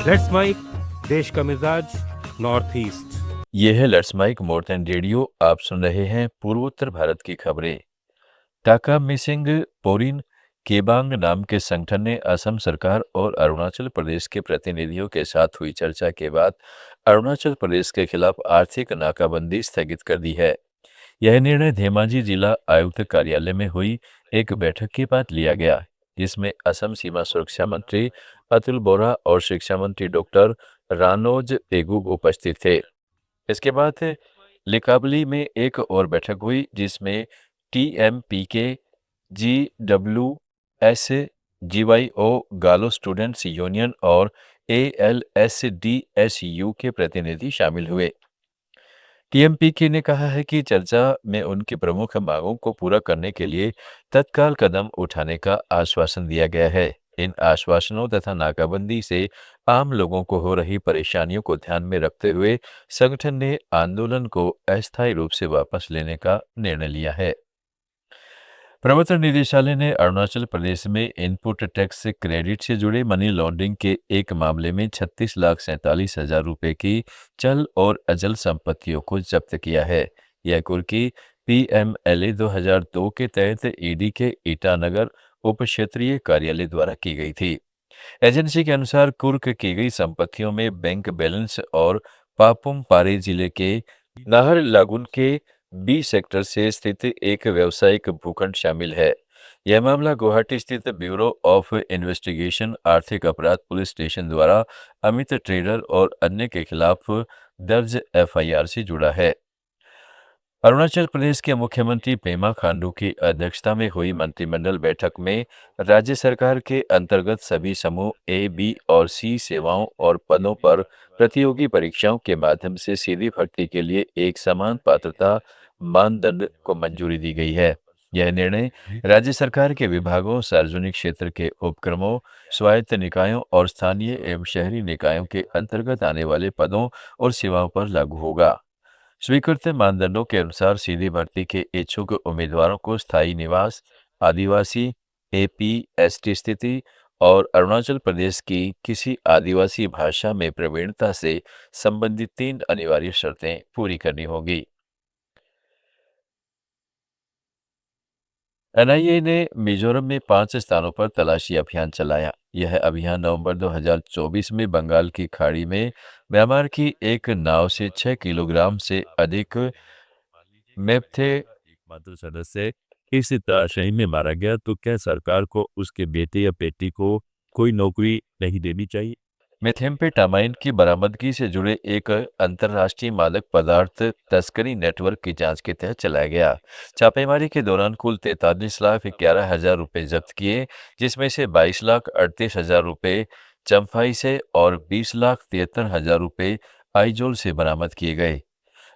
Let's mic देश का मिजाज नॉर्थ ईस्ट। ये है let's mic more than radio. आप सुन रहे हैं पूर्वोत्तर भारत की खबरें। टाका मिसिंग पोरिन केबांग नाम के संगठन ने असम सरकार और अरुणाचल प्रदेश के प्रतिनिधियों के साथ हुई चर्चा के बाद अरुणाचल प्रदेश के खिलाफ आर्थिक नाकाबंदी स्थगित कर दी है। यह निर्णय धेमाजी जिला आयुक्त कार्यालय में हुई एक बैठक के बाद लिया गया, जिसमें असम सीमा सुरक्षा मंत्री अतुल बोरा और शिक्षा मंत्री डॉक्टर रानोज पेगू उपस्थित थे। इसके बाद लिकाबली में एक और बैठक हुई, जिसमें टीएमपीके, जीडब्ल्यूएस, जीवाईओ, गालो स्टूडेंट्स यूनियन और एएलएसडीएसयू के प्रतिनिधि शामिल हुए। टीएमपीके ने कहा है कि चर्चा में उनकी प्रमुख मांगों को पूरा करने के लिए तत्काल कदम उठाने का आश्वासन दिया गया है। इन आश्वासनों तथा नाकाबंदी से आम लोगों को हो रही परेशानियों को ध्यान में रखते हुए संगठन ने आंदोलन को अस्थायी रूप से वापस लेने का निर्णय लिया है। प्रवर्तन निदेशालय ने अरुणाचल प्रदेश में इनपुट टैक्स क्रेडिट से जुड़े मनी लॉन्ड्रिंग के एक मामले में 36,47,000 रुपए की चल और अचल संपत्तियों को जब्त किया है। यह कुर्की पीएमएलए 2002 के तहत ईडी के ईटानगर उप क्षेत्रीय कार्यालय द्वारा की गई थी। एजेंसी के अनुसार कुर्क की गई संपत्तियों में बैंक बैलेंस और पापुम पारे जिले के नाहर लागुन के बी सेक्टर से स्थित एक व्यावसायिक भूखंड शामिल है। यह मामला गुवाहाटी स्थित ब्यूरो ऑफ इन्वेस्टिगेशन आर्थिक अपराध पुलिस स्टेशन द्वारा अमित ट्रेडर और अन्य के खिलाफ दर्ज एफआईआर से जुड़ा है। अरुणाचल प्रदेश के मुख्यमंत्री पेमा खांडू की अध्यक्षता में हुई मंत्रिमंडल बैठक में राज्य सरकार के अंतर्गत सभी समूह ए, बी और सी सेवाओं और पदों पर प्रतियोगी परीक्षाओं के माध्यम से सीधी भर्ती के लिए एक समान पात्रता मानदंड को मंजूरी दी गई है। यह निर्णय राज्य सरकार के विभागों, सार्वजनिक क्षेत्र के उपक्रमों, स्वायत्त निकायों और स्थानीय एवं शहरी निकायों के अंतर्गत आने वाले पदों और सेवाओं पर लागू होगा। स्वीकृत मानदंडों के अनुसार सीधी भर्ती के इच्छुक उम्मीदवारों को स्थायी निवास, आदिवासी, एपी, एसटी स्थिति और अरुणाचल प्रदेश की किसी आदिवासी भाषा में प्रवीणता से संबंधित 3 अनिवार्य शर्तें पूरी करनी होगी। एनआईए ने मिजोरम में 5 स्थानों पर तलाशी अभियान चलाया। यह अभियान नवंबर 2024 में बंगाल की खाड़ी में म्यांमार की एक नाव से 6 किलोग्राम से अधिक मेप्थे एकमात्र सदस्य इस ताशही में मारा गया, तो क्या सरकार को उसके बेटे या बेटी को कोई नौकरी नहीं देनी चाहिए? मेथेम्फेटामाइन की बरामदगी से जुड़े एक अंतर्राष्ट्रीय मादक पदार्थ तस्करी नेटवर्क की जांच के तहत चलाया गया। छापेमारी के दौरान कुल 43,11,000 रुपए जब्त किए, जिसमें से 22,38,000 रुपए चम्फाई से और 20,73,000 रुपए आइजोल से बरामद किए गए।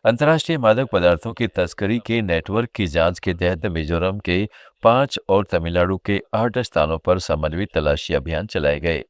अंतर्राष्ट्रीय मादक पदार्थों की तस्करी के नेटवर्क की जांच के तहत मिजोरम के 5 और तमिलनाडु के 8 स्थानों पर समन्वित तलाशी अभियान चलाए गए।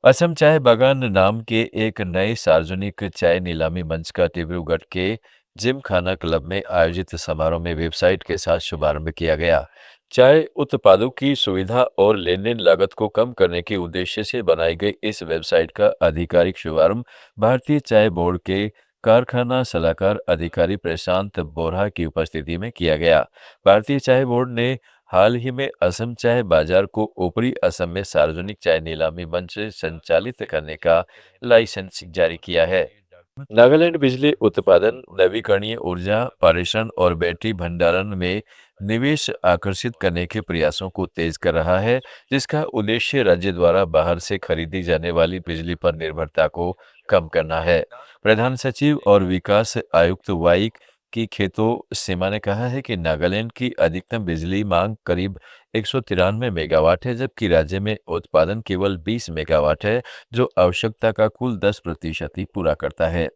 असम चाय बागान नाम के एक नए सार्वजनिक चाय नीलामी मंच का डिब्रूगढ़ के जिमखाना क्लब में आयोजित समारोह में वेबसाइट के साथ शुभारंभ किया गया। चाय उत्पादों की सुविधा और लेन देन लागत को कम करने के उद्देश्य से बनाई गई इस वेबसाइट का आधिकारिक शुभारंभ भारतीय चाय बोर्ड के कारखाना सलाहकार अधिकारी प्रशांत बोरा की उपस्थिति में किया गया। भारतीय चाय बोर्ड ने हाल ही में असम चाय बाजार को ऊपरी असम में सार्वजनिक चाय नीलामी मंच से संचालित करने का लाइसेंस जारी किया है। नागालैंड बिजली उत्पादन, नवीकरणीय ऊर्जा, पारेषण और बैटरी भंडारण में निवेश आकर्षित करने के प्रयासों को तेज कर रहा है, जिसका उद्देश्य राज्य द्वारा बाहर से खरीदी जाने वाली बिजली पर निर्भरता को कम करना है। प्रधान सचिव और विकास आयुक्त वाई की खेतों सीमा ने कहा है कि नागालैंड की अधिकतम बिजली मांग करीब 193 मेगावाट है, जबकि राज्य में उत्पादन केवल 20 मेगावाट है, जो आवश्यकता का कुल 10% ही पूरा करता है।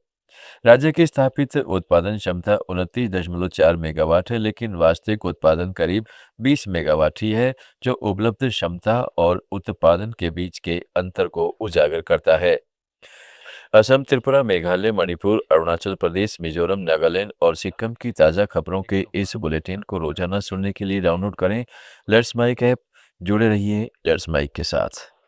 राज्य की स्थापित उत्पादन क्षमता 29.4 मेगावाट है, लेकिन वास्तविक उत्पादन करीब 20 मेगावाट ही है, जो उपलब्ध क्षमता और उत्पादन के बीच के अंतर को उजागर करता है। असम, त्रिपुरा, मेघालय, मणिपुर, अरुणाचल प्रदेश, मिजोरम, नागालैंड और सिक्किम की ताज़ा खबरों के इस बुलेटिन को रोजाना सुनने के लिए डाउनलोड करें लेट्स माइक ऐप। जुड़े रहिए लेट्स माइक के साथ।